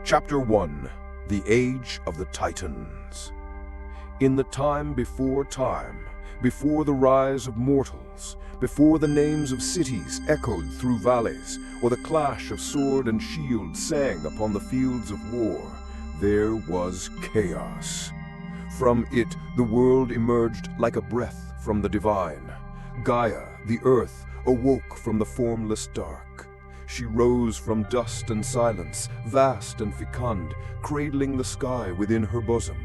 Chapter 1. The Age of the Titans. In the time, before the rise of mortals, before the names of cities echoed through valleys, or the clash of sword and shield sang upon the fields of war, there was chaos. From it, the world emerged like a breath from the divine. Gaia, the earth, awoke from the formless dark. She rose from dust and silence, vast and fecund, cradling the sky within her bosom.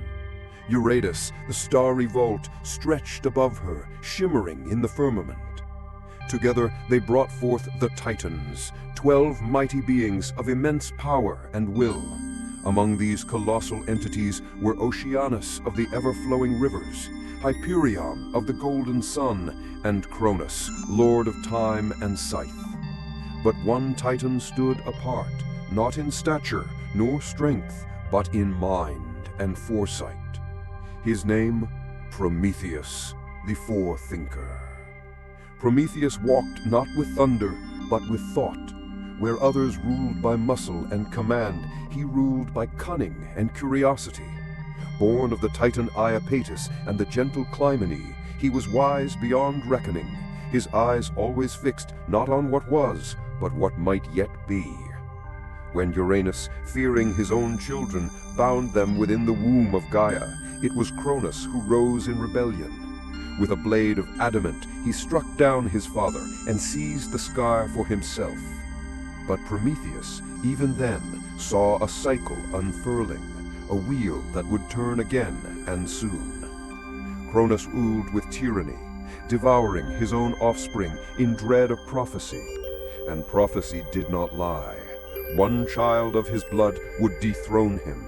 Uranus, the starry vault, stretched above her, shimmering in the firmament. Together they brought forth the Titans, 12 mighty beings of immense power and will. Among these colossal entities were Oceanus of the ever-flowing rivers, Hyperion of the golden sun, and Cronus, lord of time and scythe. But one Titan stood apart, not in stature nor strength, but in mind and foresight. His name, Prometheus, the forethinker. Prometheus walked not with thunder, but with thought. Where others ruled by muscle and command, he ruled by cunning and curiosity. Born of the Titan Iapetus and the gentle Clymene, he was wise beyond reckoning, his eyes always fixed not on what was, but what might yet be. When Uranus, fearing his own children, bound them within the womb of Gaia, it was Cronus who rose in rebellion. With a blade of adamant, he struck down his father and seized the sky for himself. But Prometheus, even then, saw a cycle unfurling, a wheel that would turn again and soon. Cronus ruled with tyranny, devouring his own offspring in dread of prophecy. And prophecy did not lie. One child of his blood would dethrone him.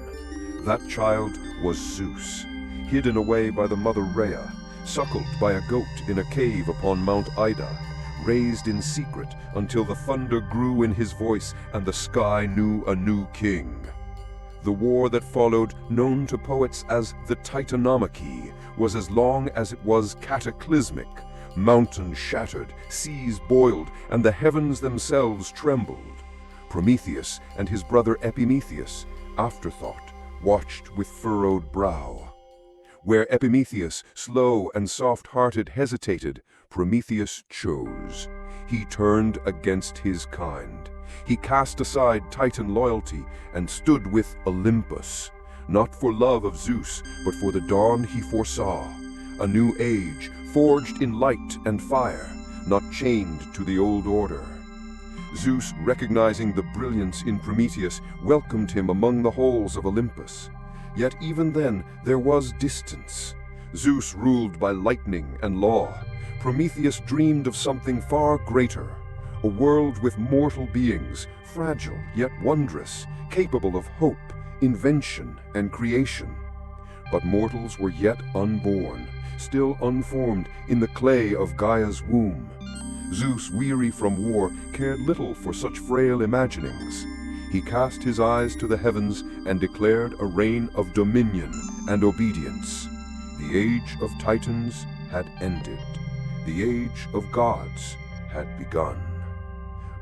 That child was Zeus, hidden away by the mother Rhea, suckled by a goat in a cave upon Mount Ida, raised in secret until the thunder grew in his voice and the sky knew a new king. The war that followed, known to poets as the Titanomachy, was as long as it was cataclysmic. Mountains shattered, seas boiled, and the heavens themselves trembled. Prometheus and his brother Epimetheus, afterthought, watched with furrowed brow. Where Epimetheus, slow and soft-hearted, hesitated, Prometheus chose. He turned against his kind. He cast aside Titan loyalty and stood with Olympus, not for love of Zeus, but for the dawn he foresaw. A new age, forged in light and fire, not chained to the old order. Zeus, recognizing the brilliance in Prometheus, welcomed him among the halls of Olympus. Yet even then, there was distance. Zeus ruled by lightning and law. Prometheus dreamed of something far greater, a world with mortal beings, fragile yet wondrous, capable of hope, invention, and creation. But mortals were yet unborn, still unformed in the clay of Gaia's womb. Zeus, weary from war, cared little for such frail imaginings. He cast his eyes to the heavens and declared a reign of dominion and obedience. The age of Titans had ended. The age of gods had begun.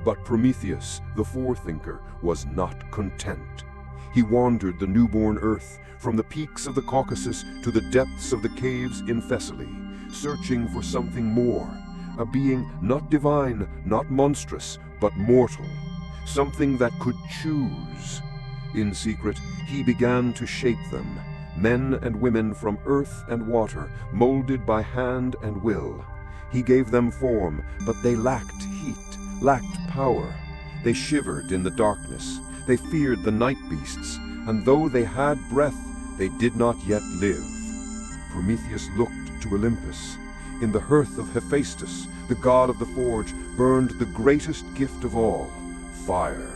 But Prometheus, the forethinker, was not content. He wandered the newborn earth, from the peaks of the Caucasus to the depths of the caves in Thessaly, searching for something more, a being not divine, not monstrous, but mortal, something that could choose. In secret, he began to shape them, men and women from earth and water, molded by hand and will. He gave them form, but they lacked heat, lacked power. They shivered in the darkness. They feared the night beasts, and though they had breath, they did not yet live. Prometheus looked to Olympus. In the hearth of Hephaestus, the god of the forge, burned the greatest gift of all, fire.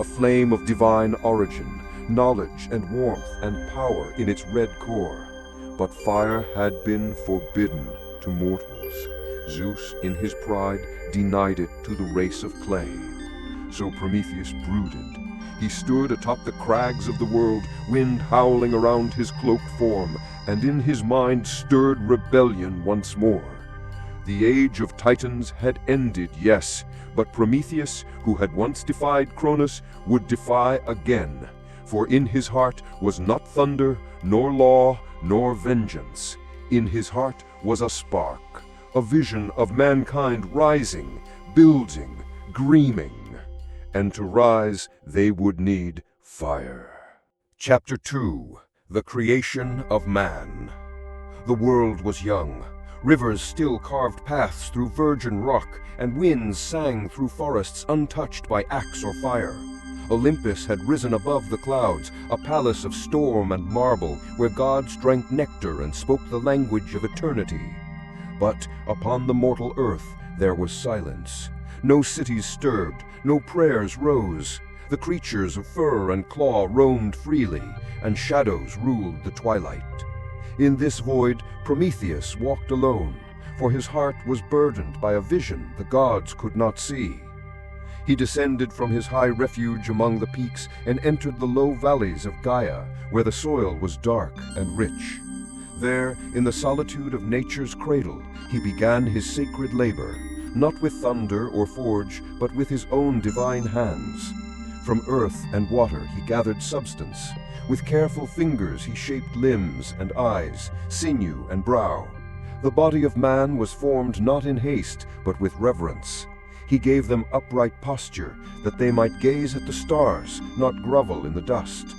A flame of divine origin, knowledge and warmth and power in its red core. But fire had been forbidden to mortals. Zeus, in his pride, denied it to the race of clay. So Prometheus brooded. He stood atop the crags of the world, wind howling around his cloaked form, and in his mind stirred rebellion once more. The age of Titans had ended, yes, but Prometheus, who had once defied Cronus, would defy again. For in his heart was not thunder, nor law, nor vengeance. In his heart was a spark, a vision of mankind rising, building, dreaming. And to rise, they would need fire. Chapter 2. The Creation of Man. The world was young. Rivers still carved paths through virgin rock, and winds sang through forests untouched by axe or fire. Olympus had risen above the clouds, a palace of storm and marble, where gods drank nectar and spoke the language of eternity. But upon the mortal earth there was silence. No cities stirred, no prayers rose. The creatures of fur and claw roamed freely, and shadows ruled the twilight. In this void, Prometheus walked alone, for his heart was burdened by a vision the gods could not see. He descended from his high refuge among the peaks and entered the low valleys of Gaia, where the soil was dark and rich. There, in the solitude of nature's cradle, he began his sacred labor, not with thunder or forge, but with his own divine hands. From earth and water he gathered substance. With careful fingers he shaped limbs and eyes, sinew and brow. The body of man was formed not in haste, but with reverence. He gave them upright posture, that they might gaze at the stars, not grovel in the dust.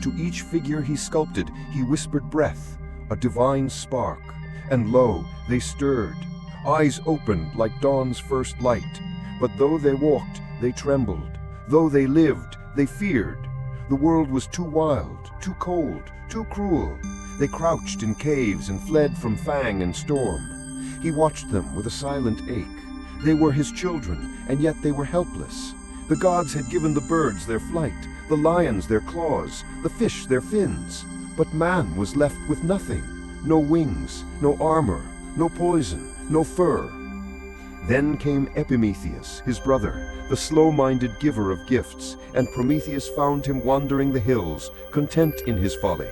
To each figure he sculpted, he whispered breath, a divine spark, and lo, they stirred. Eyes opened like dawn's first light, but though they walked, they trembled. Though they lived, they feared. The world was too wild, too cold, too cruel. They crouched in caves and fled from fang and storm. He watched them with a silent ache. They were his children, and yet they were helpless. The gods had given the birds their flight, the lions their claws, the fish their fins. But man was left with nothing. No wings, no armor, no poison, no fur. Then came Epimetheus, his brother, the slow-minded giver of gifts, and Prometheus found him wandering the hills, content in his folly.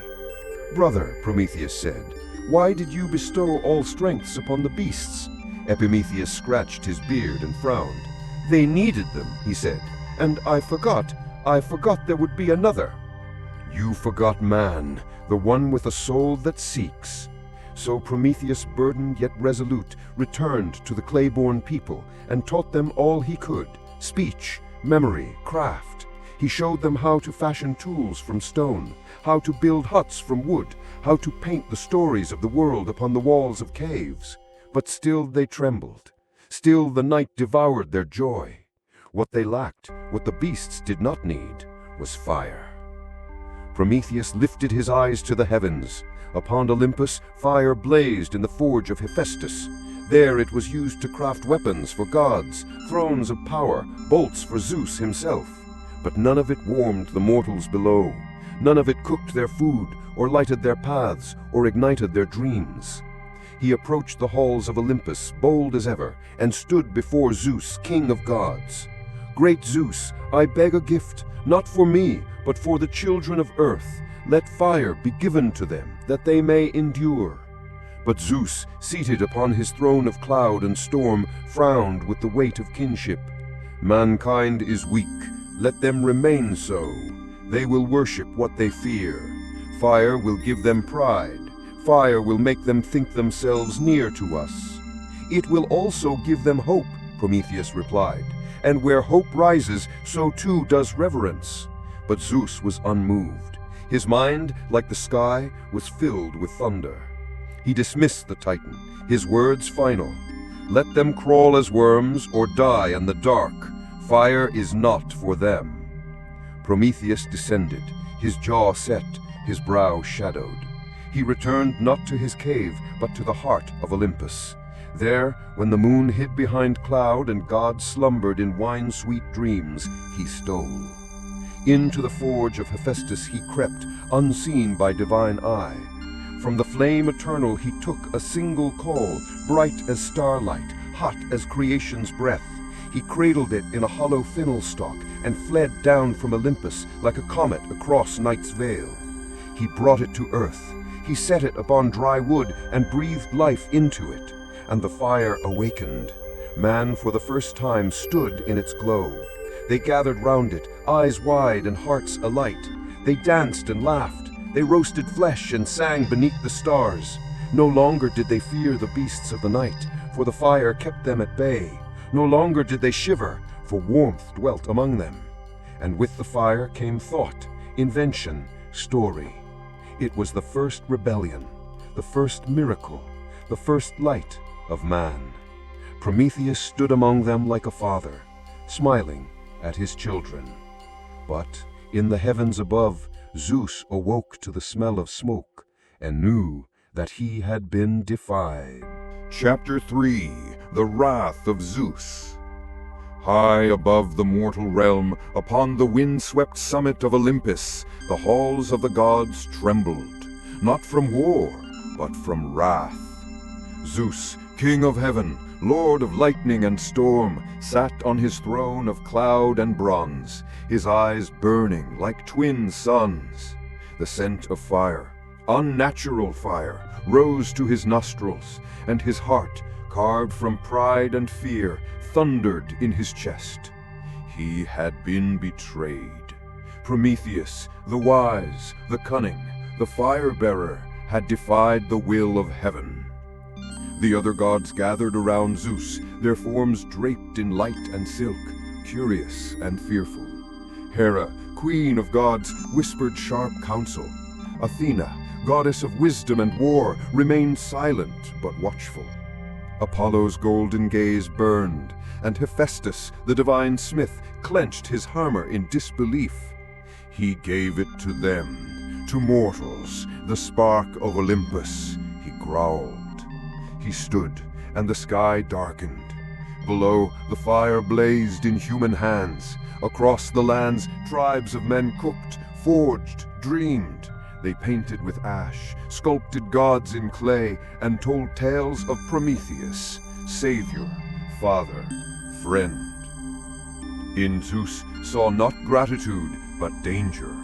"Brother," Prometheus said, "why did you bestow all strengths upon the beasts?" Epimetheus scratched his beard and frowned. "They needed them," he said, "and I forgot there would be another." "You forgot man, the one with a soul that seeks." So Prometheus, burdened yet resolute, returned to the clay-born people and taught them all he could: speech, memory, craft. He showed them how to fashion tools from stone, how to build huts from wood, how to paint the stories of the world upon the walls of caves. But still they trembled. Still the night devoured their joy. What they lacked, what the beasts did not need, was fire. Prometheus lifted his eyes to the heavens. Upon Olympus, fire blazed in the forge of Hephaestus. There it was used to craft weapons for gods, thrones of power, bolts for Zeus himself. But none of it warmed the mortals below. None of it cooked their food, or lighted their paths, or ignited their dreams. He approached the halls of Olympus, bold as ever, and stood before Zeus, king of gods. "Great Zeus, I beg a gift, not for me, but for the children of earth. Let fire be given to them, that they may endure." But Zeus, seated upon his throne of cloud and storm, frowned with the weight of kinship. "Mankind is weak, let them remain so. They will worship what they fear. Fire will give them pride. Fire will make them think themselves near to us." "It will also give them hope," Prometheus replied. "And where hope rises, so too does reverence." But Zeus was unmoved. His mind, like the sky, was filled with thunder. He dismissed the Titan, his words final. "Let them crawl as worms or die in the dark. Fire is not for them." Prometheus descended, his jaw set, his brow shadowed. He returned not to his cave, but to the heart of Olympus. There, when the moon hid behind cloud and gods slumbered in wine-sweet dreams, he stole. Into the forge of Hephaestus he crept, unseen by divine eye. From the flame eternal he took a single coal, bright as starlight, hot as creation's breath. He cradled it in a hollow fennel stalk and fled down from Olympus like a comet across night's veil. He brought it to earth. He set it upon dry wood and breathed life into it, and the fire awakened. Man for the first time stood in its glow. They gathered round it, eyes wide and hearts alight. They danced and laughed. They roasted flesh and sang beneath the stars. No longer did they fear the beasts of the night, for the fire kept them at bay. No longer did they shiver, for warmth dwelt among them. And with the fire came thought, invention, story. It was the first rebellion, the first miracle, the first light of man. Prometheus stood among them like a father, smiling at his children. But in the heavens above, Zeus awoke to the smell of smoke and knew that he had been defied. Chapter 3: The Wrath of Zeus. High above the mortal realm, upon the wind-swept summit of Olympus, the halls of the gods trembled, not from war, but from wrath. Zeus, king of heaven, lord of lightning and storm, sat on his throne of cloud and bronze, his eyes burning like twin suns. The scent of fire, unnatural fire, rose to his nostrils, and his heart, carved from pride and fear, thundered in his chest. He had been betrayed. Prometheus, the wise, the cunning, the fire-bearer, had defied the will of heaven. The other gods gathered around Zeus, their forms draped in light and silk, curious and fearful. Hera, queen of gods, whispered sharp counsel. Athena, goddess of wisdom and war, remained silent but watchful. Apollo's golden gaze burned, and Hephaestus, the divine smith, clenched his hammer in disbelief. He gave it to them, to mortals, the spark of Olympus, he growled. He stood, and the sky darkened. Below, the fire blazed in human hands. Across the lands, tribes of men cooked, forged, dreamed. They painted with ash, sculpted gods in clay, and told tales of Prometheus, savior, father, friend. In Zeus saw not gratitude, but danger.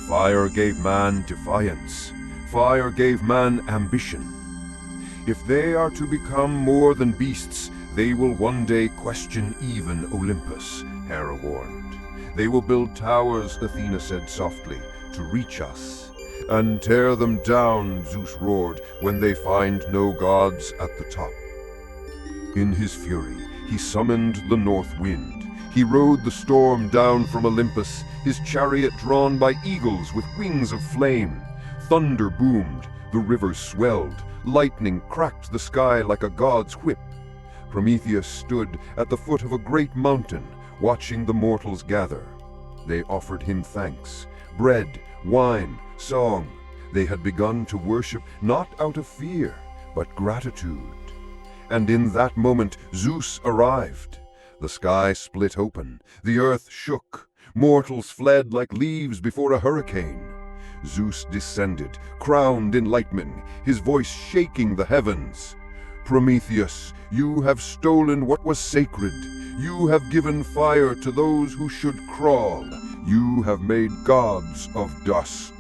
Fire gave man defiance. Fire gave man ambition. If they are to become more than beasts, they will one day question even Olympus, Hera warned. They will build towers, Athena said softly, to reach us. And tear them down, Zeus roared, when they find no gods at the top. In his fury, he summoned the north wind. He rode the storm down from Olympus, his chariot drawn by eagles with wings of flame. Thunder boomed, the rivers swelled, lightning cracked the sky like a god's whip. Prometheus stood at the foot of a great mountain, watching the mortals gather. They offered him thanks, bread, wine, song. They had begun to worship not out of fear, but gratitude. And in that moment Zeus arrived. The sky split open, the earth shook, mortals fled like leaves before a hurricane. Zeus descended, crowned in lightning, his voice shaking the heavens. Prometheus, you have stolen what was sacred. You have given fire to those who should crawl. You have made gods of dust.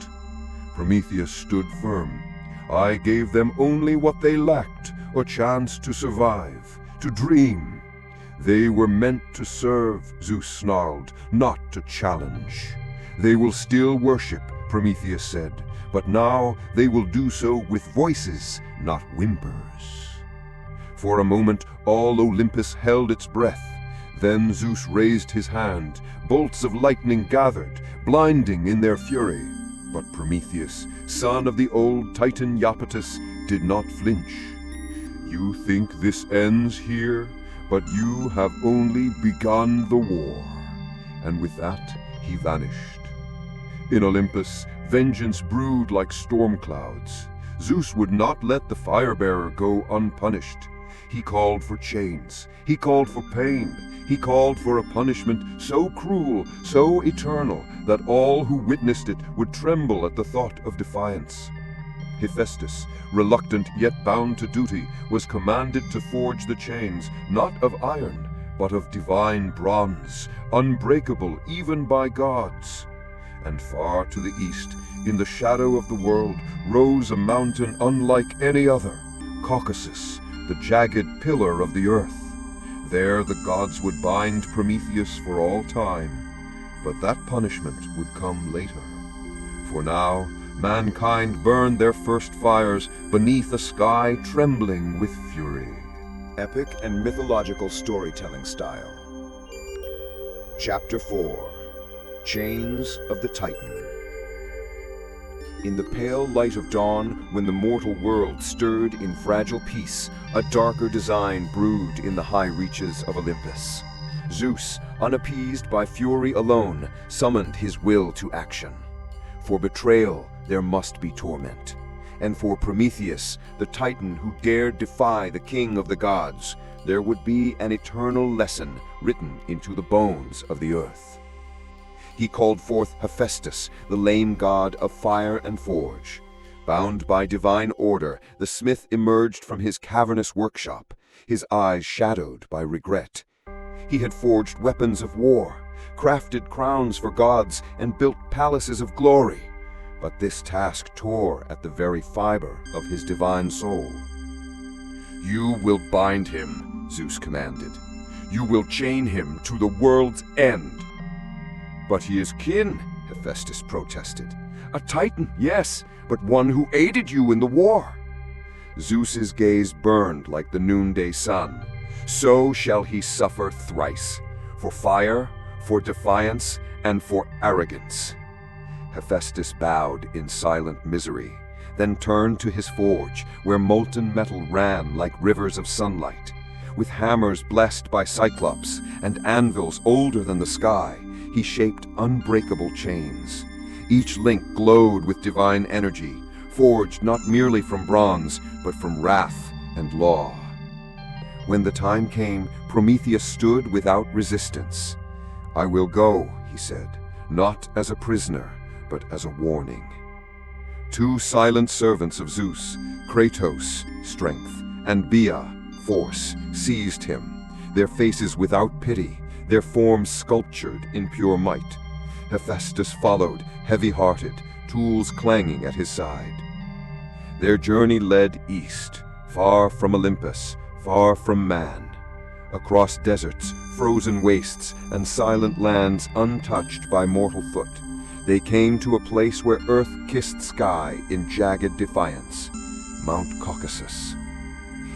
Prometheus stood firm. I gave them only what they lacked, a chance to survive, to dream. They were meant to serve, Zeus snarled, not to challenge. They will still worship, Prometheus said, but now they will do so with voices, not whimpers. For a moment, all Olympus held its breath. Then Zeus raised his hand. Bolts of lightning gathered, blinding in their fury. But Prometheus, son of the old Titan Iapetus, did not flinch. You think this ends here, but you have only begun the war. And with that, he vanished. In Olympus, vengeance brewed like storm clouds. Zeus would not let the fire-bearer go unpunished. He called for chains. He called for pain. He called for a punishment so cruel, so eternal, that all who witnessed it would tremble at the thought of defiance. Hephaestus, reluctant yet bound to duty, was commanded to forge the chains, not of iron, but of divine bronze, unbreakable even by gods. And far to the east, in the shadow of the world, rose a mountain unlike any other, Caucasus, the jagged pillar of the earth. There the gods would bind Prometheus for all time, but that punishment would come later. For now, mankind burned their first fires beneath a sky trembling with fury. Epic and mythological storytelling style. Chapter 4. Chains of the Titan. In the pale light of dawn, when the mortal world stirred in fragile peace, a darker design brewed in the high reaches of Olympus. Zeus, unappeased by fury alone, summoned his will to action. For betrayal, there must be torment. And for Prometheus, the Titan who dared defy the king of the gods, there would be an eternal lesson written into the bones of the earth. He called forth Hephaestus, the lame god of fire and forge. Bound by divine order, the smith emerged from his cavernous workshop, his eyes shadowed by regret. He had forged weapons of war, crafted crowns for gods, and built palaces of glory. But this task tore at the very fiber of his divine soul. "You will bind him," Zeus commanded. "You will chain him to the world's end." "But he is kin," Hephaestus protested. "A Titan, yes, but one who aided you in the war." Zeus's gaze burned like the noonday sun. "So shall he suffer thrice, for fire, for defiance, and for arrogance." Hephaestus bowed in silent misery, then turned to his forge, where molten metal ran like rivers of sunlight. With hammers blessed by Cyclops and anvils older than the sky, he shaped unbreakable chains. Each link glowed with divine energy, forged not merely from bronze, but from wrath and law. When the time came, Prometheus stood without resistance. "I will go," he said, "not as a prisoner, but as a warning." Two silent servants of Zeus, Kratos, strength, and Bia, force, seized him, their faces without pity, their forms sculptured in pure might. Hephaestus followed, heavy-hearted, tools clanging at his side. Their journey led east, far from Olympus, far from man. Across deserts, frozen wastes, and silent lands untouched by mortal foot, they came to a place where earth kissed sky in jagged defiance, Mount Caucasus.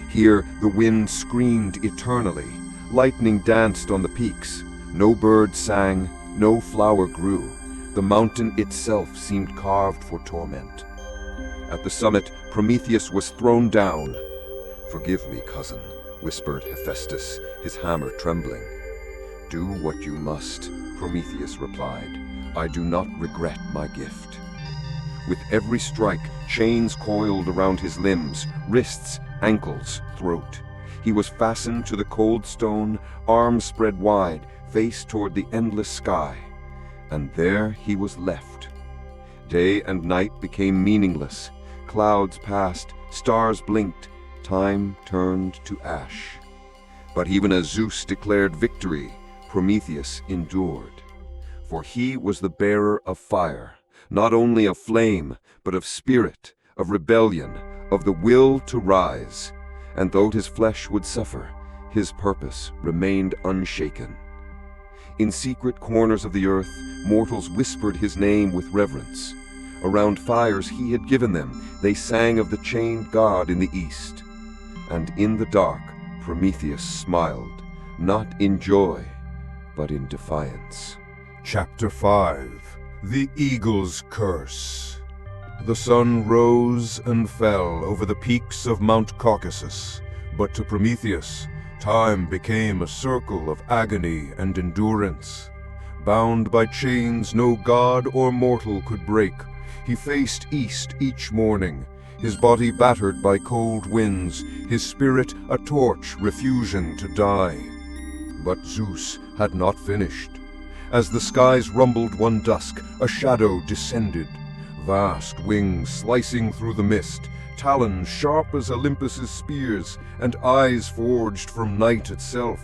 Here the wind screamed eternally, lightning danced on the peaks, no bird sang, no flower grew. The mountain itself seemed carved for torment. At the summit, Prometheus was thrown down. "Forgive me, cousin," whispered Hephaestus, his hammer trembling. "Do what you must," Prometheus replied. "I do not regret my gift." With every strike, chains coiled around his limbs, wrists, ankles, throat. He was fastened to the cold stone, arms spread wide, face toward the endless sky. And there he was left. Day and night became meaningless. Clouds passed, stars blinked, time turned to ash. But even as Zeus declared victory, Prometheus endured. For he was the bearer of fire, not only of flame, but of spirit, of rebellion, of the will to rise. And though his flesh would suffer, his purpose remained unshaken. In secret corners of the earth, mortals whispered his name with reverence. Around fires he had given them, they sang of the chained god in the east. And in the dark, Prometheus smiled, not in joy, but in defiance. Chapter 5. The Eagle's Curse. The sun rose and fell over the peaks of Mount Caucasus, but to Prometheus, time became a circle of agony and endurance. Bound by chains no god or mortal could break, he faced east each morning, his body battered by cold winds, his spirit a torch refusing to die. But Zeus had not finished. As the skies rumbled one dusk, a shadow descended, vast wings slicing through the mist, talons sharp as Olympus's spears, and eyes forged from night itself.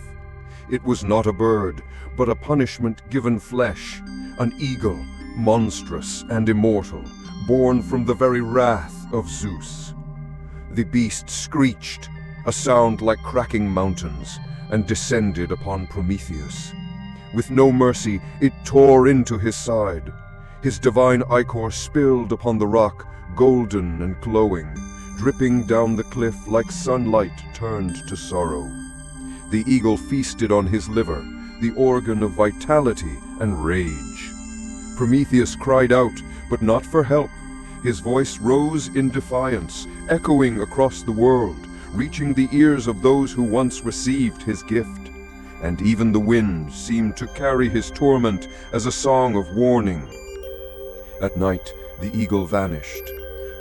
It was not a bird, but a punishment given flesh, an eagle, monstrous and immortal, born from the very wrath of Zeus. The beast screeched, a sound like cracking mountains, and descended upon Prometheus. With no mercy, it tore into his side. His divine ichor spilled upon the rock, golden and glowing, dripping down the cliff like sunlight turned to sorrow. The eagle feasted on his liver, the organ of vitality and rage. Prometheus cried out, but not for help. His voice rose in defiance, echoing across the world, reaching the ears of those who once received his gift. And even the wind seemed to carry his torment as a song of warning. At night, the eagle vanished.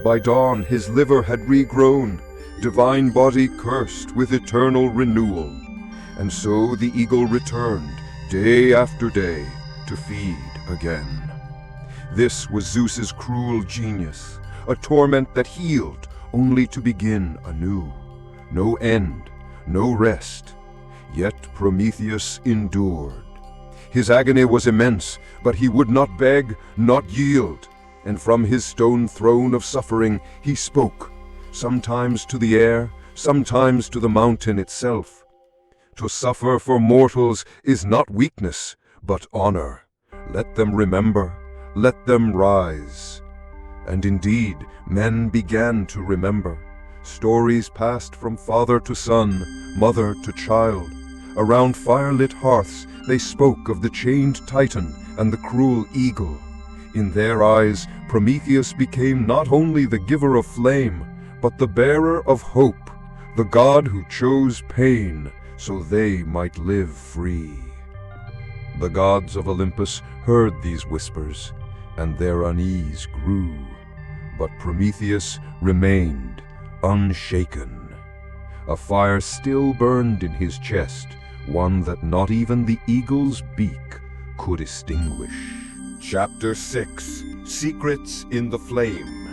By dawn, his liver had regrown, divine body cursed with eternal renewal. And so the eagle returned, day after day, to feed again. This was Zeus's cruel genius, a torment that healed, only to begin anew. No end, no rest. Yet Prometheus endured. His agony was immense, but he would not beg, not yield. And from his stone throne of suffering he spoke, sometimes to the air, sometimes to the mountain itself. To suffer for mortals is not weakness, but honor. Let them remember, let them rise. And indeed, men began to remember. Stories passed from father to son, mother to child. Around fire-lit hearths they spoke of the chained Titan and the cruel eagle. In their eyes, Prometheus became not only the giver of flame, but the bearer of hope, the god who chose pain so they might live free. The gods of Olympus heard these whispers, and their unease grew. But Prometheus remained unshaken. A fire still burned in his chest, one that not even the eagle's beak could extinguish. Chapter 6: Secrets in the Flame.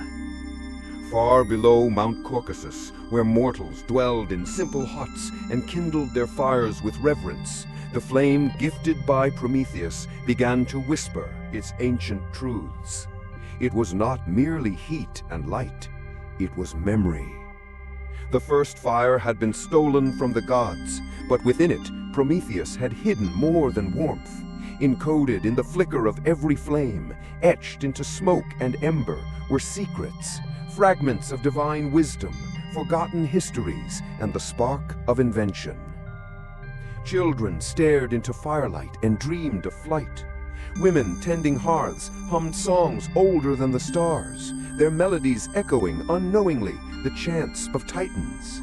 Far below Mount Caucasus, where mortals dwelled in simple huts and kindled their fires with reverence, the flame gifted by Prometheus began to whisper its ancient truths. It was not merely heat and light, it was memory. The first fire had been stolen from the gods, but within it, Prometheus had hidden more than warmth. Encoded in the flicker of every flame, etched into smoke and ember, were secrets, fragments of divine wisdom, forgotten histories, and the spark of invention. Children stared into firelight and dreamed of flight. Women tending hearths hummed songs older than the stars, their melodies echoing unknowingly the chants of titans.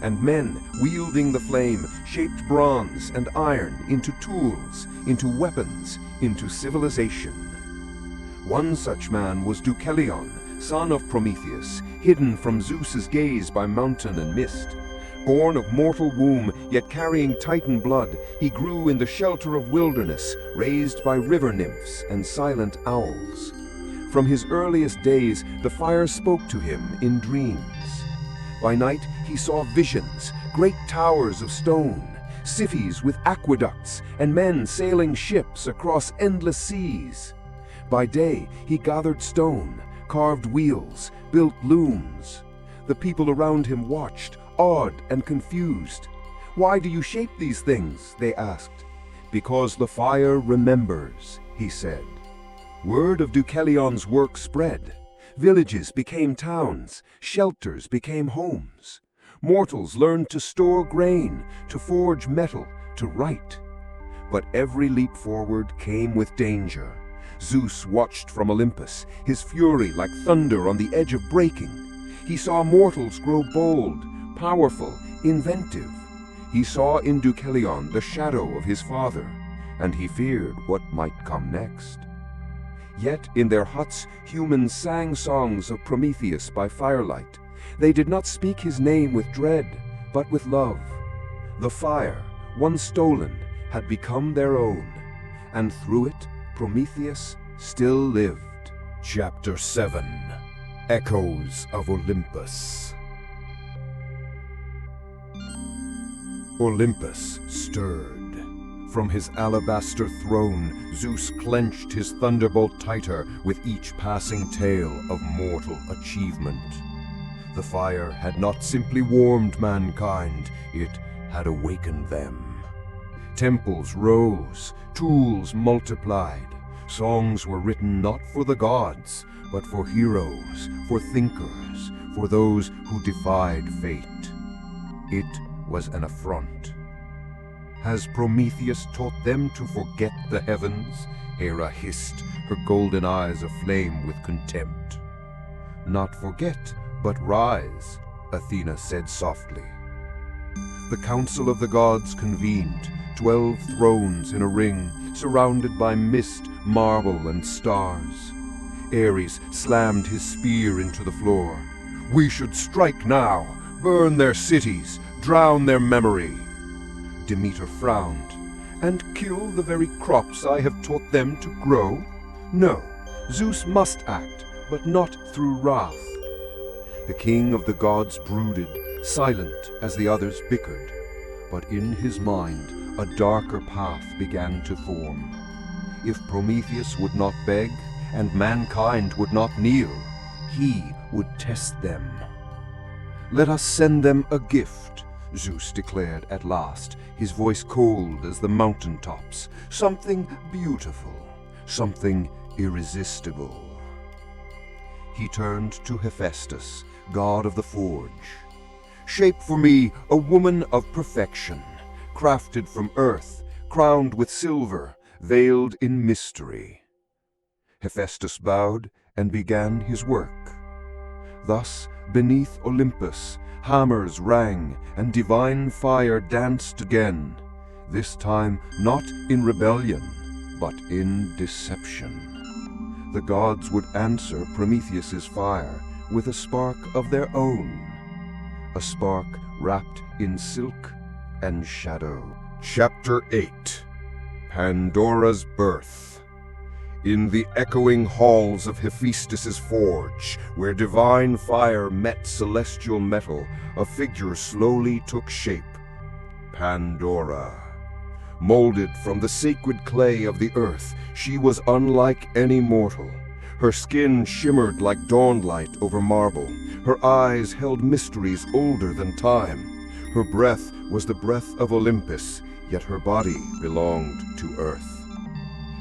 And men, wielding the flame, shaped bronze and iron into tools, into weapons, into civilization. One such man was Deucalion, son of Prometheus, hidden from Zeus's gaze by mountain and mist. Born of mortal womb, yet carrying Titan blood, he grew in the shelter of wilderness, raised by river nymphs and silent owls. From his earliest days, the fire spoke to him in dreams. By night, he saw visions, great towers of stone, cities with aqueducts, and men sailing ships across endless seas. By day, he gathered stone, carved wheels, built looms. The people around him watched, awed and confused. "Why do you shape these things?" they asked. "Because the fire remembers," he said. Word of Deucalion's work spread. Villages became towns, shelters became homes. Mortals learned to store grain, to forge metal, to write. But every leap forward came with danger. Zeus watched from Olympus, his fury like thunder on the edge of breaking. He saw mortals grow bold, powerful, inventive. He saw in Deucalion the shadow of his father, and he feared what might come next. Yet in their huts, humans sang songs of Prometheus by firelight. They did not speak his name with dread, but with love. The fire, once stolen, had become their own, and through it, Prometheus still lived. Chapter 7: Echoes of Olympus. Olympus stirred. From his alabaster throne, Zeus clenched his thunderbolt tighter with each passing tale of mortal achievement. The fire had not simply warmed mankind, it had awakened them. Temples rose, tools multiplied, Songs were written not for the gods, but for heroes, for thinkers, for those who defied fate. It was an affront. Has Prometheus taught them to forget the heavens? Hera hissed, her golden eyes aflame with contempt. Not forget, but rise, Athena said softly. The council of the gods convened, 12 thrones in a ring, surrounded by mist, marble, and stars. Ares slammed his spear into the floor. We should strike now, burn their cities, drown their memory. Demeter frowned. And kill the very crops I have taught them to grow? No, Zeus must act, but not through wrath. The king of the gods brooded, silent as the others bickered. But in his mind, a darker path began to form. If Prometheus would not beg, and mankind would not kneel, he would test them. Let us send them a gift, Zeus declared at last, his voice cold as the mountain tops. Something beautiful, something irresistible. He turned to Hephaestus, god of the forge. Shape for me a woman of perfection, crafted from earth, crowned with silver, veiled in mystery. Hephaestus bowed and began his work. Thus, beneath Olympus, hammers rang and divine fire danced again, this time not in rebellion, but in deception. The gods would answer Prometheus's fire with a spark of their own, a spark wrapped in silk and shadow. Chapter 8. Pandora's Birth. In the echoing halls of Hephaestus's forge, where divine fire met celestial metal, a figure slowly took shape. Pandora. Molded from the sacred clay of the earth, she was unlike any mortal. Her skin shimmered like dawnlight over marble. Her eyes held mysteries older than time. Her breath was the breath of Olympus, yet her body belonged to earth.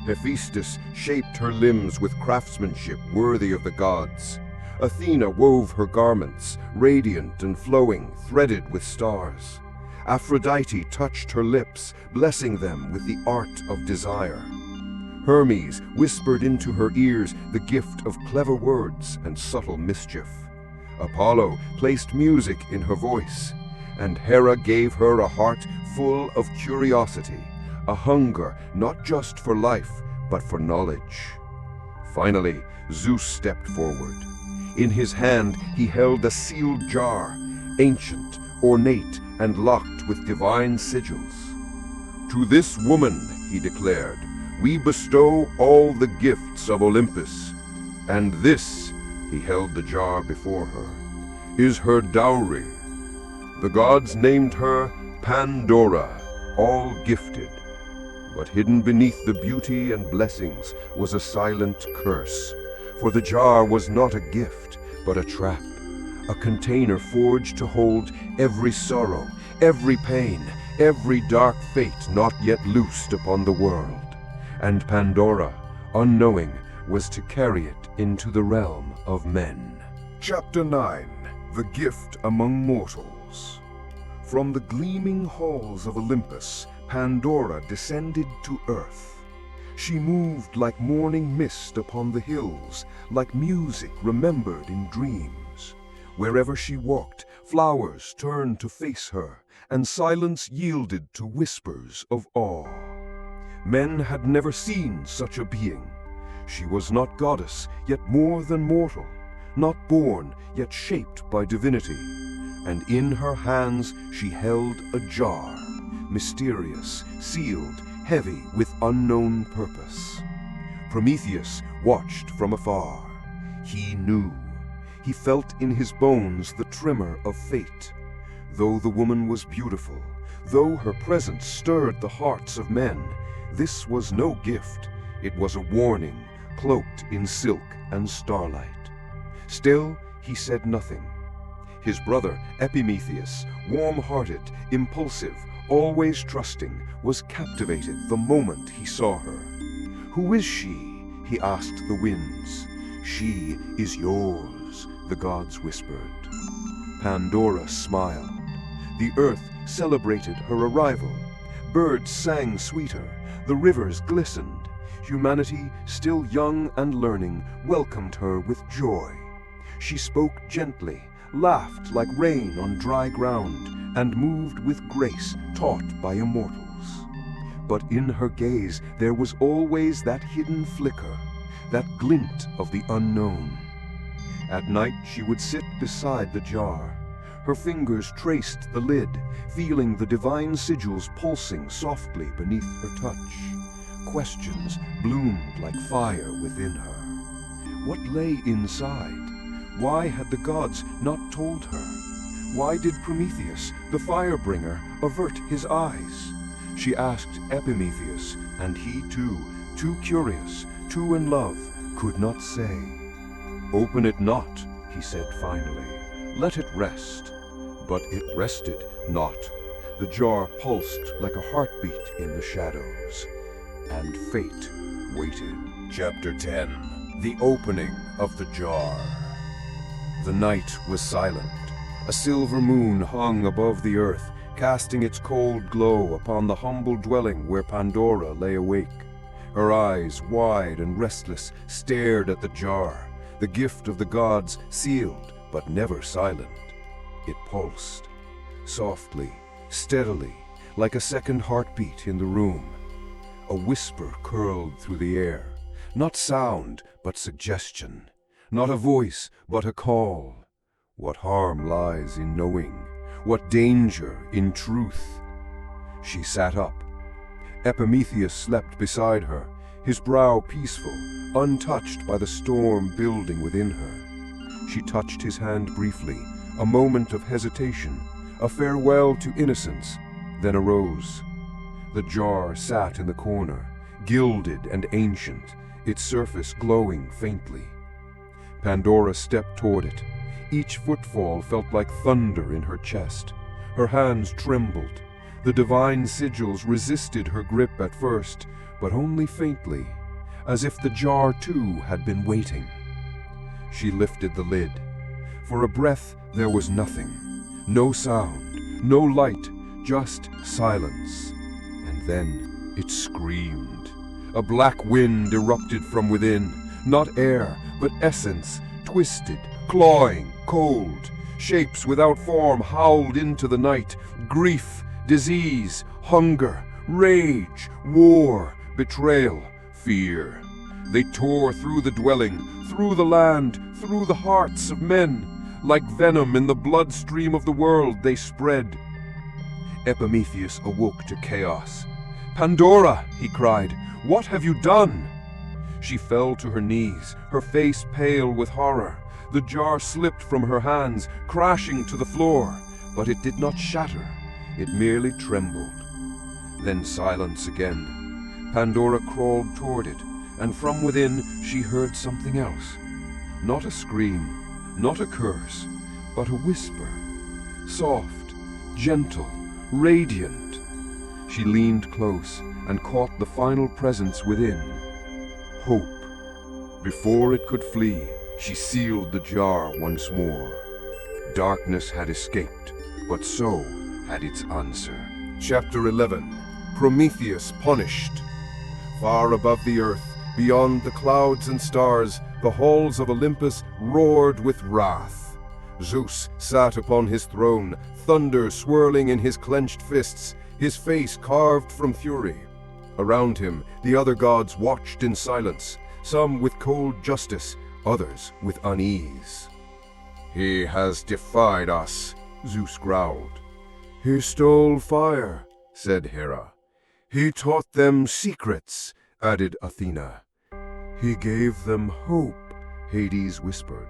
Hephaestus shaped her limbs with craftsmanship worthy of the gods. Athena wove her garments, radiant and flowing, threaded with stars. Aphrodite touched her lips, blessing them with the art of desire. Hermes whispered into her ears the gift of clever words and subtle mischief. Apollo placed music in her voice, and Hera gave her a heart full of curiosity, a hunger not just for life, but for knowledge. Finally, Zeus stepped forward. In his hand, he held a sealed jar, ancient, ornate, and locked with divine sigils. To this woman, he declared, we bestow all the gifts of Olympus, and this, he held the jar before her, is her dowry. The gods named her Pandora, all gifted. But hidden beneath the beauty and blessings was a silent curse, for the jar was not a gift, but a trap, a container forged to hold every sorrow, every pain, every dark fate not yet loosed upon the world. And Pandora, unknowing, was to carry it into the realm of men. Chapter 9. The Gift Among Mortals. From the gleaming halls of Olympus, Pandora descended to earth. She moved like morning mist upon the hills, like music remembered in dreams. Wherever she walked, flowers turned to face her, and silence yielded to whispers of awe. Men had never seen such a being. She was not goddess, yet more than mortal, not born, yet shaped by divinity. And in her hands she held a jar, mysterious, sealed, heavy with unknown purpose. Prometheus watched from afar. He knew. He felt in his bones the tremor of fate. Though the woman was beautiful, though her presence stirred the hearts of men, this was no gift. It was a warning, cloaked in silk and starlight. Still, he said nothing. His brother, Epimetheus, warm-hearted, impulsive, always trusting, was captivated the moment he saw her. Who is she? he asked the winds. "She is yours," the gods whispered. Pandora smiled. The earth celebrated her arrival. Birds sang sweeter, the rivers glistened. Humanity, still young and learning, welcomed her with joy. She spoke gently, laughed like rain on dry ground, and moved with grace taught by immortals. But in her gaze there was always that hidden flicker, that glint of the unknown. At night she would sit beside the jar. Her fingers traced the lid, feeling the divine sigils pulsing softly beneath her touch. Questions bloomed like fire within her. What lay inside? Why had the gods not told her? Why did Prometheus, the firebringer, avert his eyes? She asked Epimetheus, and he too curious, too in love, could not say. "Open it not," he said finally. "Let it rest." But it rested not. The jar pulsed like a heartbeat in the shadows. And fate waited. Chapter 10. The Opening of the Jar. The night was silent. A silver moon hung above the earth, casting its cold glow upon the humble dwelling where Pandora lay awake. Her eyes, wide and restless, stared at the jar, the gift of the gods, sealed but never silent. It pulsed, softly, steadily, like a second heartbeat in the room. A whisper curled through the air, not sound, but suggestion, not a voice, but a call. What harm lies in knowing? What danger in truth? She sat up. Epimetheus slept beside her, his brow peaceful, untouched by the storm building within her. She touched his hand briefly, a moment of hesitation, a farewell to innocence, then arose. The jar sat in the corner, gilded and ancient, its surface glowing faintly. Pandora stepped toward it. Each footfall felt like thunder in her chest. Her hands trembled. The divine sigils resisted her grip at first, but only faintly, as if the jar too had been waiting. She lifted the lid. For a breath there was nothing. No sound, no light, just silence. And then it screamed. A black wind erupted from within, not air, but essence, twisted, clawing, cold. Shapes without form howled into the night. Grief, disease, hunger, rage, war, betrayal, fear. They tore through the dwelling, through the land, through the hearts of men. Like venom in the bloodstream of the world they spread. Epimetheus awoke to chaos. "Pandora," he cried, "what have you done?" She fell to her knees, her face pale with horror. The jar slipped from her hands, crashing to the floor, but it did not shatter. It merely trembled. Then silence again. Pandora crawled toward it, and from within she heard something else. Not a scream, not a curse, but a whisper. Soft, gentle, radiant. She leaned close and caught the final presence within. Hope. Before it could flee, she sealed the jar once more. Darkness had escaped, but so had its answer. Chapter 11. Prometheus Punished. Far above the earth, beyond the clouds and stars, the halls of Olympus roared with wrath. Zeus sat upon his throne, thunder swirling in his clenched fists, his face carved from fury. Around him, the other gods watched in silence, some with cold justice, others with unease. "He has defied us," Zeus growled. "He stole fire," said Hera. "He taught them secrets," added Athena. "He gave them hope," Hades whispered.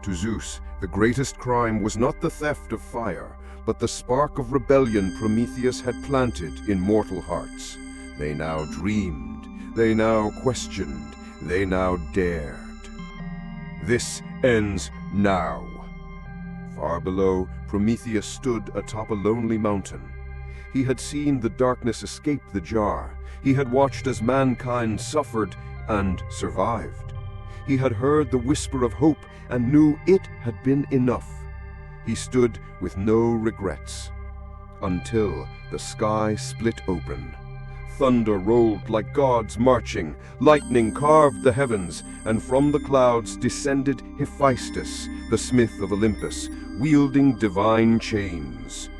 To Zeus, the greatest crime was not the theft of fire, but the spark of rebellion Prometheus had planted in mortal hearts. They now dreamed, they now questioned, they now dared. This ends now. Far below, Prometheus stood atop a lonely mountain. He had seen the darkness escape the jar. He had watched as mankind suffered and survived. He had heard the whisper of hope and knew it had been enough. He stood with no regrets, until the sky split open. Thunder rolled like gods marching, lightning carved the heavens, and from the clouds descended Hephaestus, the smith of Olympus, wielding divine chains.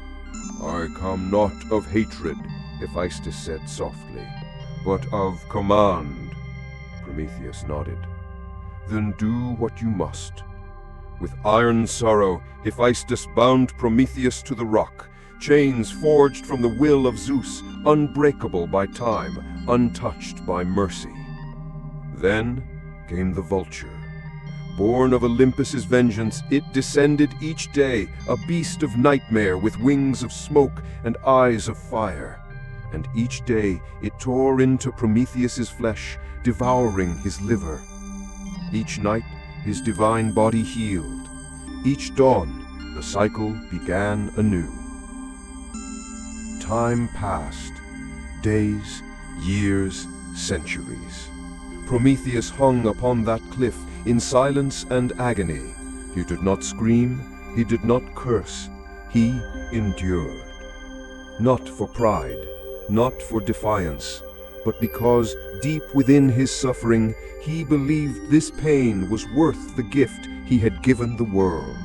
"I come not of hatred," Hephaestus said softly, "but of command." Prometheus nodded. "Then do what you must." With iron sorrow, Hephaestus bound Prometheus to the rock, chains forged from the will of Zeus, unbreakable by time, untouched by mercy. Then came the vulture. Born of Olympus's vengeance, it descended each day, a beast of nightmare with wings of smoke and eyes of fire. And each day it tore into Prometheus's flesh, devouring his liver. Each night his divine body healed. Each dawn the cycle began anew. Time passed, days, years, centuries. Prometheus hung upon that cliff in silence and agony. He did not scream, he did not curse, he endured. Not for pride, not for defiance, but because deep within his suffering he believed this pain was worth the gift he had given the world.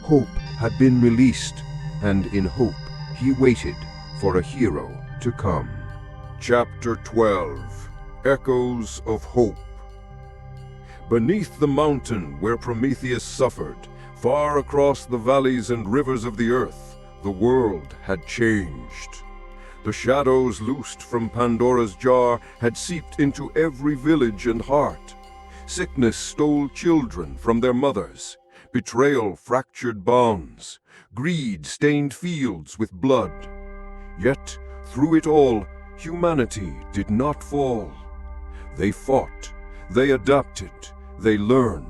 Hope had been released, and in hope he waited for a hero to come. Chapter 12. Echoes of Hope. Beneath the mountain where Prometheus suffered, far across the valleys and rivers of the earth, the world had changed. The shadows loosed from Pandora's jar had seeped into every village and heart. Sickness stole children from their mothers. Betrayal fractured bonds. Greed stained fields with blood. Yet, through it all, humanity did not fall. They fought, they adapted, they learned.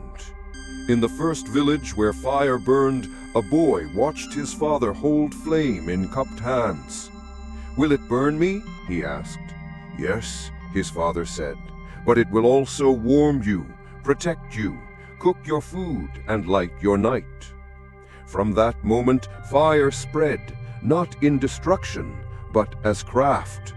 In the first village where fire burned, a boy watched his father hold flame in cupped hands. "Will it burn me?" he asked. "Yes," his father said, "but it will also warm you, protect you, cook your food, and light your night." From that moment, fire spread, not in destruction, but as craft.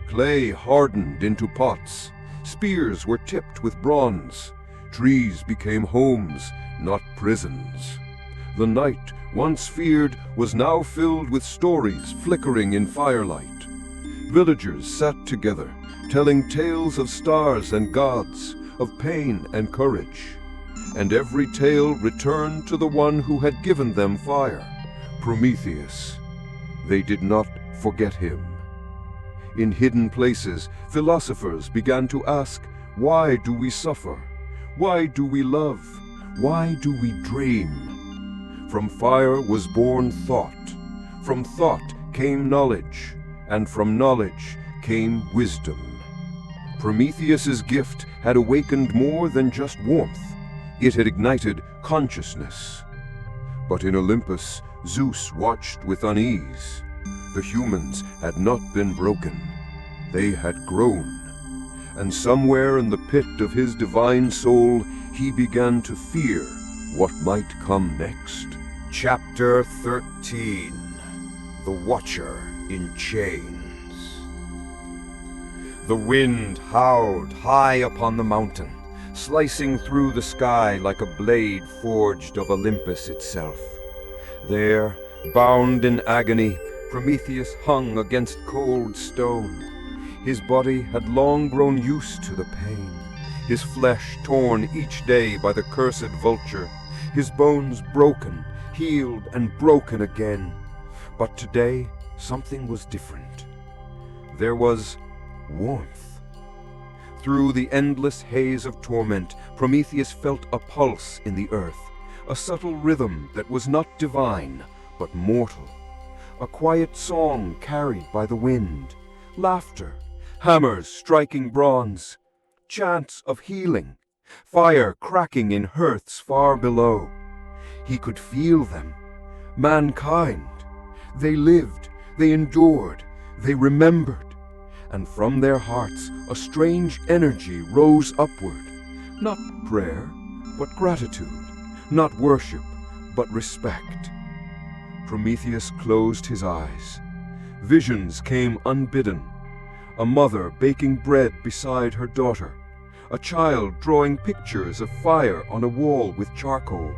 Clay hardened into pots, spears were tipped with bronze, trees became homes, not prisons. The night, once feared, was now filled with stories flickering in firelight. Villagers sat together, telling tales of stars and gods, of pain and courage. And every tale returned to the one who had given them fire, Prometheus. They did not forget him. In hidden places, philosophers began to ask, why do we suffer? Why do we love? Why do we dream? From fire was born thought. From thought came knowledge, and from knowledge came wisdom. Prometheus's gift had awakened more than just warmth. It had ignited consciousness. But in Olympus, Zeus watched with unease. The humans had not been broken. They had grown. And somewhere in the pit of his divine soul, he began to fear what might come next. Chapter 13. The Watcher in Chains. The wind howled high upon the mountain, slicing through the sky like a blade forged of Olympus itself. There, bound in agony, Prometheus hung against cold stone. His body had long grown used to the pain, his flesh torn each day by the cursed vulture, his bones broken, healed and broken again. But today, something was different. There was warmth. Through the endless haze of torment, Prometheus felt a pulse in the earth, a subtle rhythm that was not divine, but mortal. A quiet song carried by the wind, laughter, hammers striking bronze, chants of healing, fire cracking in hearths far below. He could feel them. Mankind. They lived, they endured, they remembered. and from their hearts a strange energy rose upward. Not prayer, but gratitude. Not worship, but respect. Prometheus closed his eyes. Visions came unbidden. A mother baking bread beside her daughter. A child drawing pictures of fire on a wall with charcoal.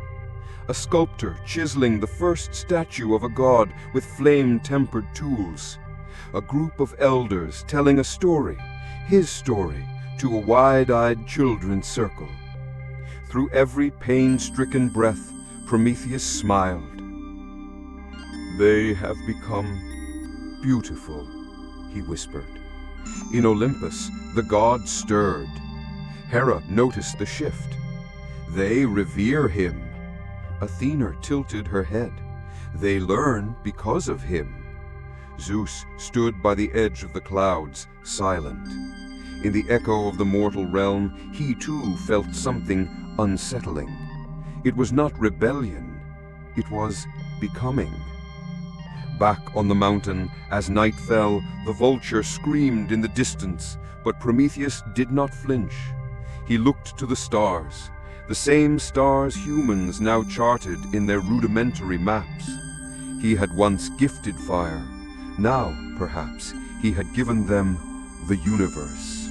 A sculptor chiseling the first statue of a god with flame-tempered tools. A group of elders telling a story, his story, to a wide-eyed children's circle. Through every pain-stricken breath, Prometheus smiled. "They have become beautiful," he whispered. In Olympus, the gods stirred. Hera noticed the shift. They revere him. Athena tilted her head. They learn because of him. Zeus stood by the edge of the clouds, silent. In the echo of the mortal realm, he too felt something unsettling. It was not rebellion, it was becoming. Back on the mountain, as night fell, the vulture screamed in the distance, but Prometheus did not flinch. He looked to the stars, the same stars humans now charted in their rudimentary maps. He had once gifted fire. Now, perhaps, he had given them the universe.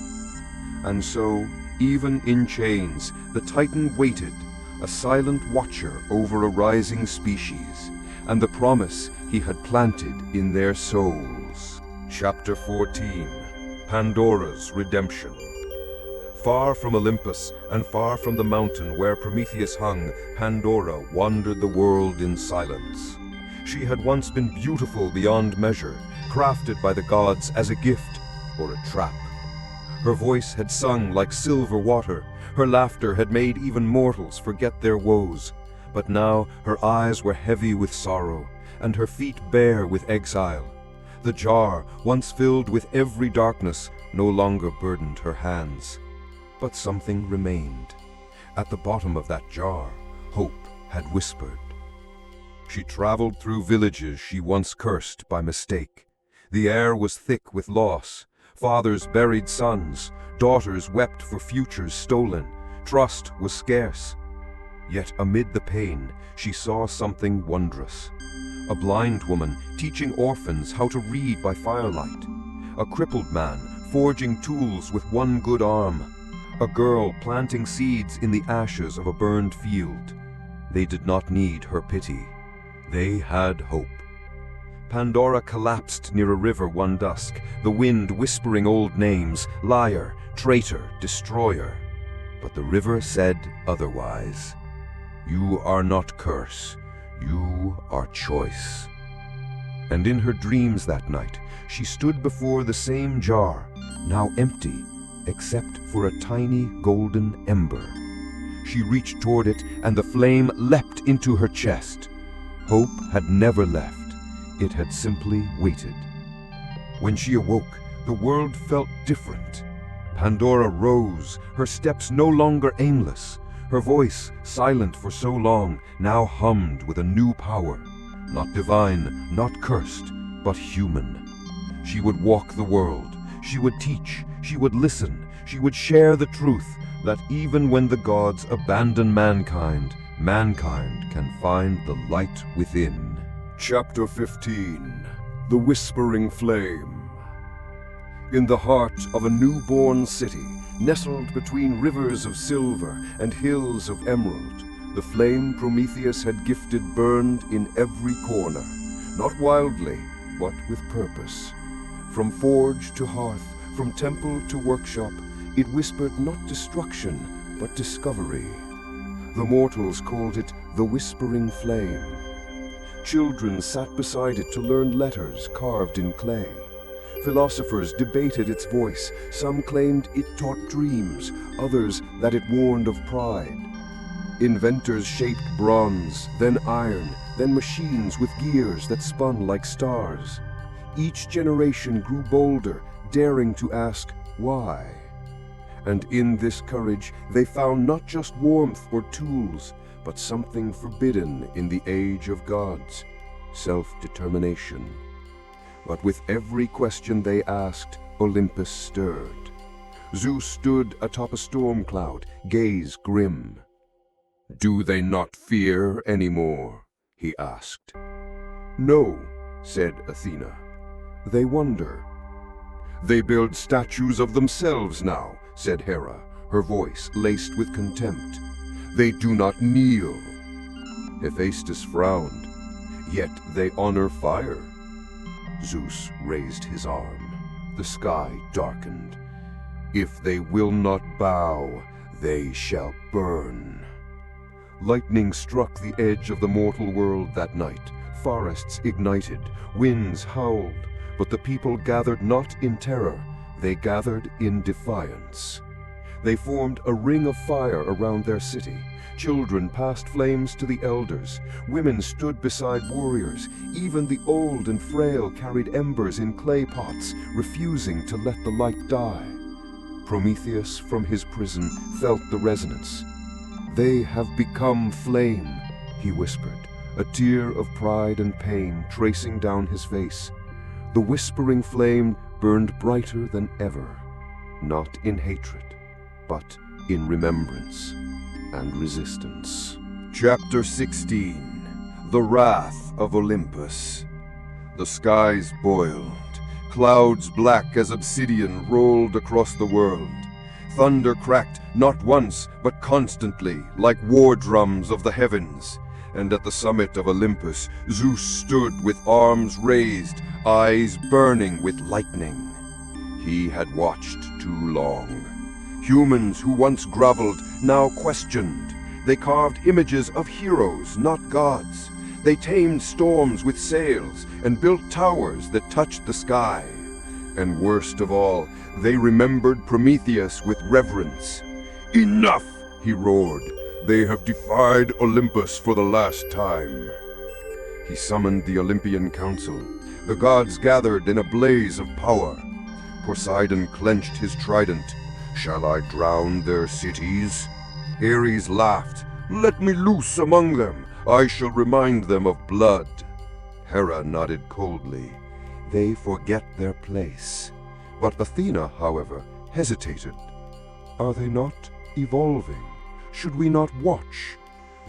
And so, even in chains, the Titan waited, a silent watcher over a rising species, and the promise he had planted in their souls. Chapter 14. Pandora's Redemption. Far from Olympus, and far from the mountain where Prometheus hung, Pandora wandered the world in silence. She had once been beautiful beyond measure, crafted by the gods as a gift or a trap. Her voice had sung like silver water, her laughter had made even mortals forget their woes. But now her eyes were heavy with sorrow, and her feet bare with exile. The jar, once filled with every darkness, no longer burdened her hands. But something remained. At the bottom of that jar, hope had whispered. She traveled through villages she once cursed by mistake. The air was thick with loss. Fathers buried sons, daughters wept for futures stolen. Trust was scarce. Yet amid the pain, she saw something wondrous. A blind woman teaching orphans how to read by firelight. A crippled man forging tools with one good arm. A girl planting seeds in the ashes of a burned field. They did not need her pity. They had hope. Pandora collapsed near a river one dusk, the wind whispering old names, liar, traitor, destroyer. But the river said otherwise. You are not curse, you are choice. And in her dreams that night, she stood before the same jar, now empty, except for a tiny golden ember. She reached toward it, and the flame leapt into her chest. Hope had never left. It had simply waited. When she awoke, the world felt different. Pandora rose, her steps no longer aimless. Her voice, silent for so long, now hummed with a new power. Not divine, not cursed, but human. She would walk the world. She would teach. She would listen. She would share the truth that even when the gods abandon mankind, mankind can find the light within. Chapter 15. The Whispering Flame. In the heart of a newborn city, nestled between rivers of silver and hills of emerald, the flame Prometheus had gifted burned in every corner, not wildly, but with purpose. From forge to hearth, from temple to workshop, it whispered not destruction, but discovery. The mortals called it the Whispering Flame. Children sat beside it to learn letters carved in clay. Philosophers debated its voice. Some claimed it taught dreams, others that it warned of pride. Inventors shaped bronze, then iron, then machines with gears that spun like stars. Each generation grew bolder, daring to ask, why? And in this courage, they found not just warmth or tools, but something forbidden in the age of gods, self-determination. But with every question they asked, Olympus stirred. Zeus stood atop a storm cloud, gaze grim. "Do they not fear anymore?" he asked. "No," said Athena. "They wonder." "They build statues of themselves now," said Hera, her voice laced with contempt. "They do not kneel." Hephaestus frowned. "Yet they honor fire." Zeus raised his arm. The sky darkened. "If they will not bow, they shall burn." Lightning struck the edge of the mortal world that night. Forests ignited, winds howled, but the people gathered not in terror, they gathered in defiance. They formed a ring of fire around their city. Children passed flames to the elders. Women stood beside warriors. Even the old and frail carried embers in clay pots, refusing to let the light die. Prometheus from his prison felt the resonance. "They have become flame," he whispered, a tear of pride and pain tracing down his face. The whispering flame burned brighter than ever, not in hatred, but in remembrance and resistance. Chapter 16. The Wrath of Olympus. The skies boiled. Clouds black as obsidian rolled across the world. Thunder cracked not once, but constantly, like war drums of the heavens. And at the summit of Olympus, Zeus stood with arms raised, eyes burning with lightning. He had watched too long. Humans who once groveled now questioned. They carved images of heroes, not gods. They tamed storms with sails and built towers that touched the sky. And worst of all, they remembered Prometheus with reverence. "Enough!" he roared. "They have defied Olympus for the last time." He summoned the Olympian Council. The gods gathered in a blaze of power. Poseidon clenched his trident. "Shall I drown their cities?" Ares laughed. "Let me loose among them. I shall remind them of blood." Hera nodded coldly. "They forget their place." But Athena, however, hesitated. "Are they not evolving? Should we not watch?"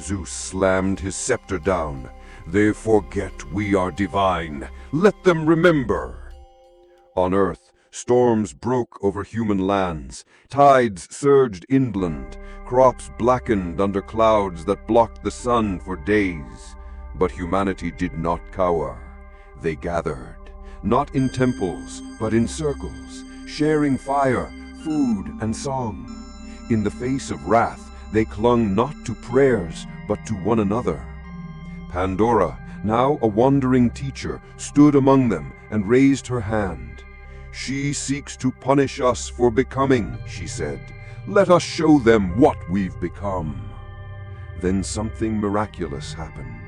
Zeus slammed his scepter down. "They forget we are divine. Let them remember." On Earth, storms broke over human lands. Tides surged inland. Crops blackened under clouds that blocked the sun for days. But humanity did not cower. They gathered, not in temples, but in circles, sharing fire, food, and song. In the face of wrath, they clung not to prayers, but to one another. Pandora, now a wandering teacher, stood among them and raised her hand. "She seeks to punish us for becoming," she said. "Let us show them what we've become." Then something miraculous happened.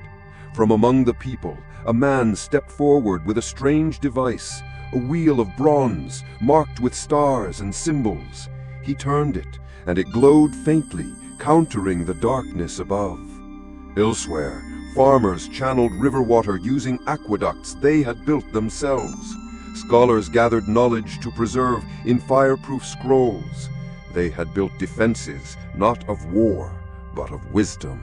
From among the people, a man stepped forward with a strange device, a wheel of bronze marked with stars and symbols. He turned it, and it glowed faintly, countering the darkness above. Elsewhere, farmers channeled river water using aqueducts they had built themselves. Scholars gathered knowledge to preserve in fireproof scrolls. They had built defenses, not of war, but of wisdom.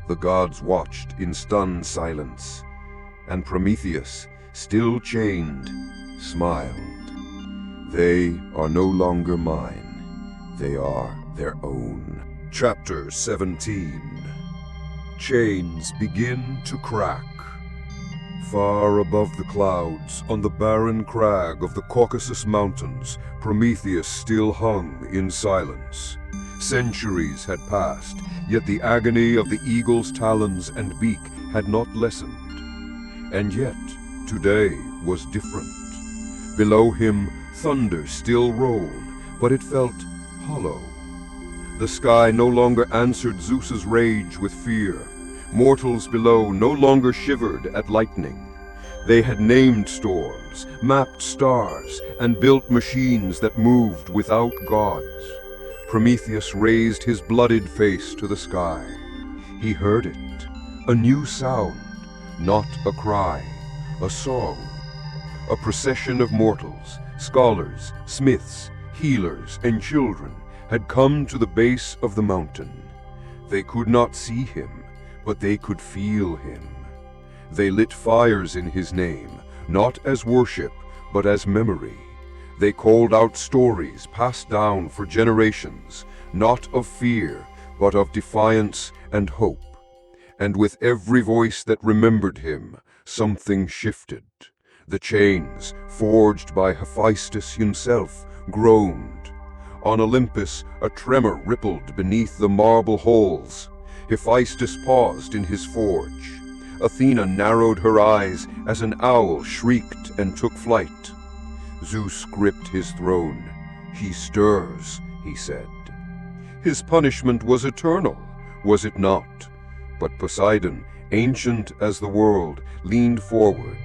The gods watched in stunned silence, and Prometheus, still chained, smiled. "They are no longer mine. They are their own." Chapter 17. Chains begin to crack. Far above the clouds, on the barren crag of the Caucasus Mountains, Prometheus still hung in silence. Centuries had passed, yet the agony of the eagle's talons and beak had not lessened. And yet, today was different. Below him, thunder still rolled, but it felt hollow. The sky no longer answered Zeus's rage with fear. Mortals below no longer shivered at lightning. They had named storms, mapped stars, and built machines that moved without gods. Prometheus raised his blooded face to the sky. He heard it, a new sound, not a cry, a song. A procession of mortals, Scholars, smiths, healers, and children had come to the base of the mountain. They could not see him, but they could feel him. They lit fires in his name, not as worship, but as memory. They called out stories passed down for generations, not of fear, but of defiance and hope. And with every voice that remembered him, something shifted. The chains, forged by Hephaestus himself, groaned. On Olympus, a tremor rippled beneath the marble halls. Hephaestus paused in his forge. Athena narrowed her eyes as an owl shrieked and took flight. Zeus gripped his throne. "He stirs," he said. His punishment was eternal, was it not? But Poseidon, ancient as the world, leaned forward.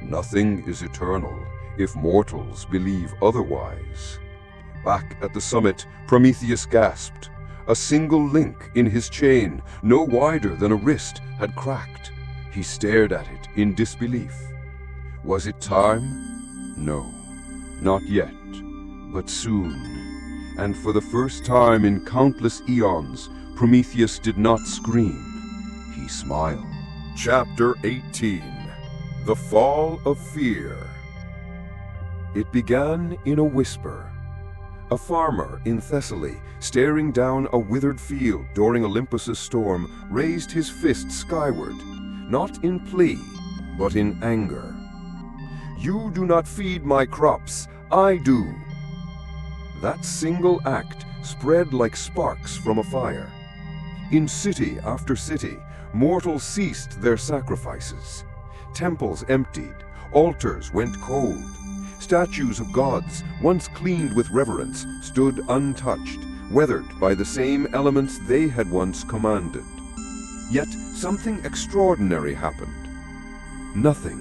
Nothing is eternal if mortals believe otherwise. Back at the summit, Prometheus gasped. A single link in his chain, no wider than a wrist, had cracked. He stared at it in disbelief. Was it time? No, not yet, but soon. And for the first time in countless eons, Prometheus did not scream. He smiled. Chapter 18. The Fall of Fear. It began in a whisper. A farmer in Thessaly, staring down a withered field during Olympus's storm, raised his fist skyward, not in plea, but in anger. "You do not feed my crops, I do." That single act spread like sparks from a fire. In city after city, mortals ceased their sacrifices. Temples emptied, altars went cold. Statues of gods, once cleaned with reverence, stood untouched, weathered by the same elements they had once commanded. Yet something extraordinary happened. Nothing.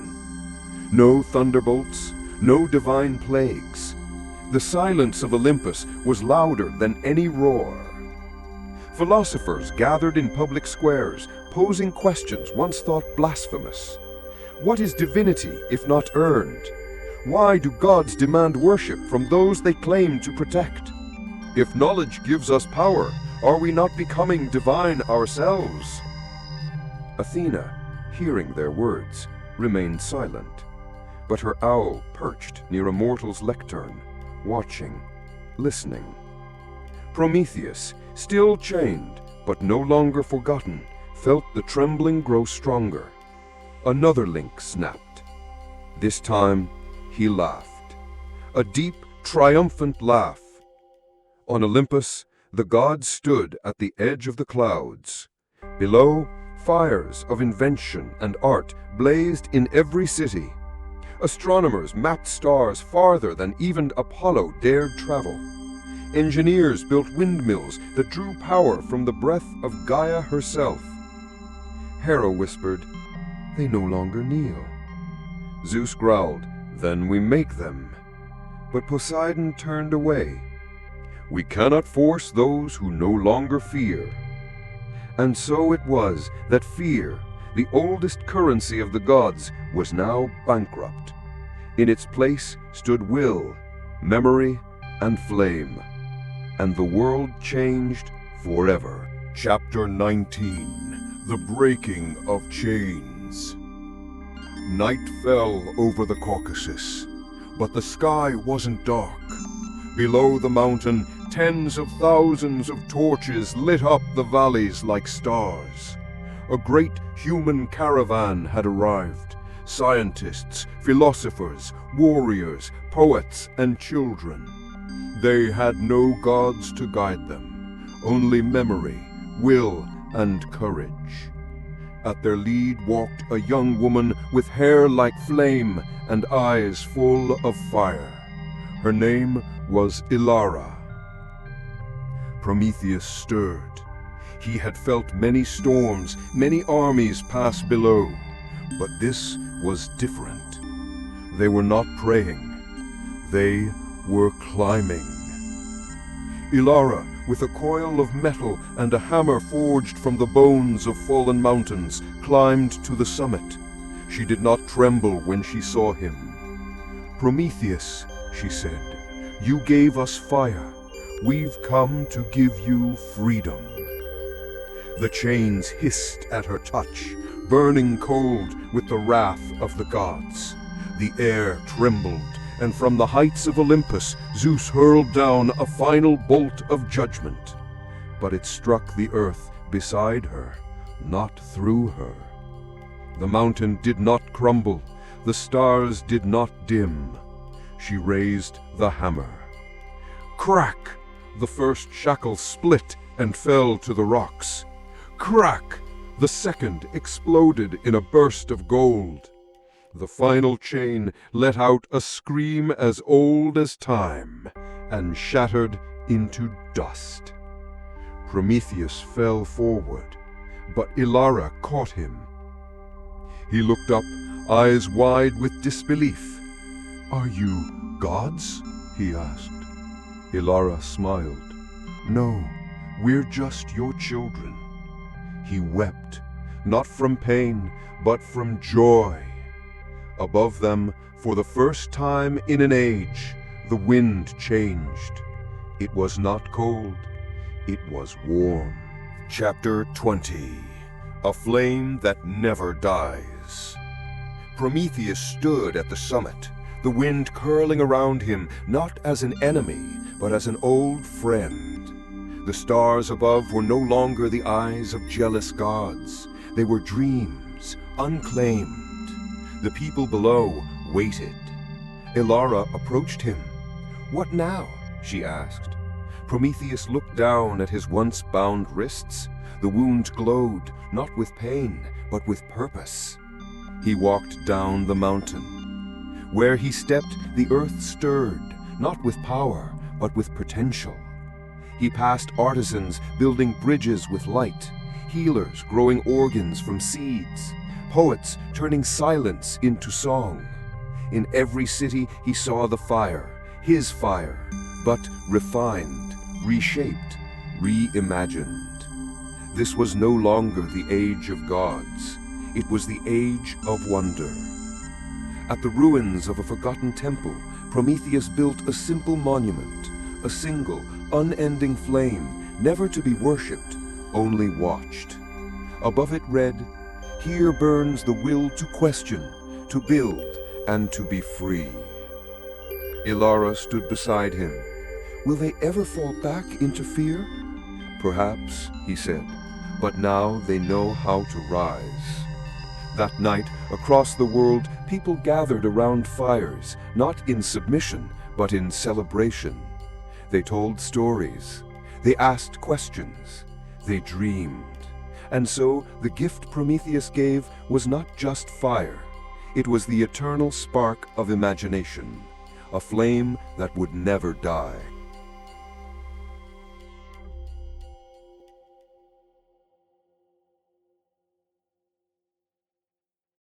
No thunderbolts, no divine plagues. The silence of Olympus was louder than any roar. Philosophers gathered in public squares, posing questions once thought blasphemous. What is divinity if not earned? Why do gods demand worship from those they claim to protect? If knowledge gives us power, are we not becoming divine ourselves? Athena, hearing their words, remained silent, but her owl perched near a mortal's lectern, watching, listening. Prometheus, still chained, but no longer forgotten, felt the trembling grow stronger. Another link snapped. This time, he laughed. A deep, triumphant laugh. On Olympus, the gods stood at the edge of the clouds. Below, fires of invention and art blazed in every city. Astronomers mapped stars farther than even Apollo dared travel. Engineers built windmills that drew power from the breath of Gaia herself. Hera whispered, "They no longer kneel." Zeus growled, "Then we make them." But Poseidon turned away. "We cannot force those who no longer fear." And so it was that fear, the oldest currency of the gods, was now bankrupt. In its place stood will, memory, and flame. And the world changed forever. Chapter 19. The Breaking of Chains. Night fell over the Caucasus, but the sky wasn't dark. Below the mountain, tens of thousands of torches lit up the valleys like stars. A great human caravan had arrived. Scientists, philosophers, warriors, poets, and children. They had no gods to guide them, only memory, will, and courage. At their lead walked a young woman with hair like flame and eyes full of fire. Her name was Ilara. Prometheus stirred. He had felt many storms, many armies pass below, but this was different. They were not praying. They were climbing. Ilara, with a coil of metal and a hammer forged from the bones of fallen mountains, climbed to the summit. She did not tremble when she saw him. "Prometheus," she said. "You gave us fire. We've come to give you freedom." The chains hissed at her touch, burning cold with the wrath of the gods. The air trembled, and from the heights of Olympus, Zeus hurled down a final bolt of judgment. But it struck the earth beside her, not through her. The mountain did not crumble, the stars did not dim. She raised the hammer. Crack! The first shackle split and fell to the rocks. Crack! The second exploded in a burst of gold. The final chain let out a scream as old as time and shattered into dust. Prometheus fell forward, but Elara caught him. He looked up, eyes wide with disbelief. "Are you gods?" he asked. Elara smiled. "No, we're just your children." He wept, not from pain, but from joy. Above them, for the first time in an age, the wind changed. It was not cold, it was warm. Chapter 20. A flame that never dies. Prometheus stood at the summit, the wind curling around him, not as an enemy, but as an old friend. The stars above were no longer the eyes of jealous gods. They were dreams, unclaimed. The people below waited. Elara approached him. "What now?" she asked. Prometheus looked down at his once bound wrists. The wound glowed, not with pain, but with purpose. He walked down the mountain. Where he stepped, the earth stirred, not with power, but with potential. He passed artisans building bridges with light, healers growing organs from seeds, poets turning silence into song. In every city he saw the fire, his fire, but refined, reshaped, reimagined. This was no longer the age of gods. It was the age of wonder. At the ruins of a forgotten temple, Prometheus built a simple monument, a single, unending flame, never to be worshipped, only watched. Above it read, "Here burns the will to question, to build, and to be free." Elara stood beside him. "Will they ever fall back into fear?" "Perhaps," he said, "but now they know how to rise." That night, across the world, people gathered around fires, not in submission, but in celebration. They told stories. They asked questions. They dreamed. And so, the gift Prometheus gave was not just fire. It was the eternal spark of imagination, a flame that would never die.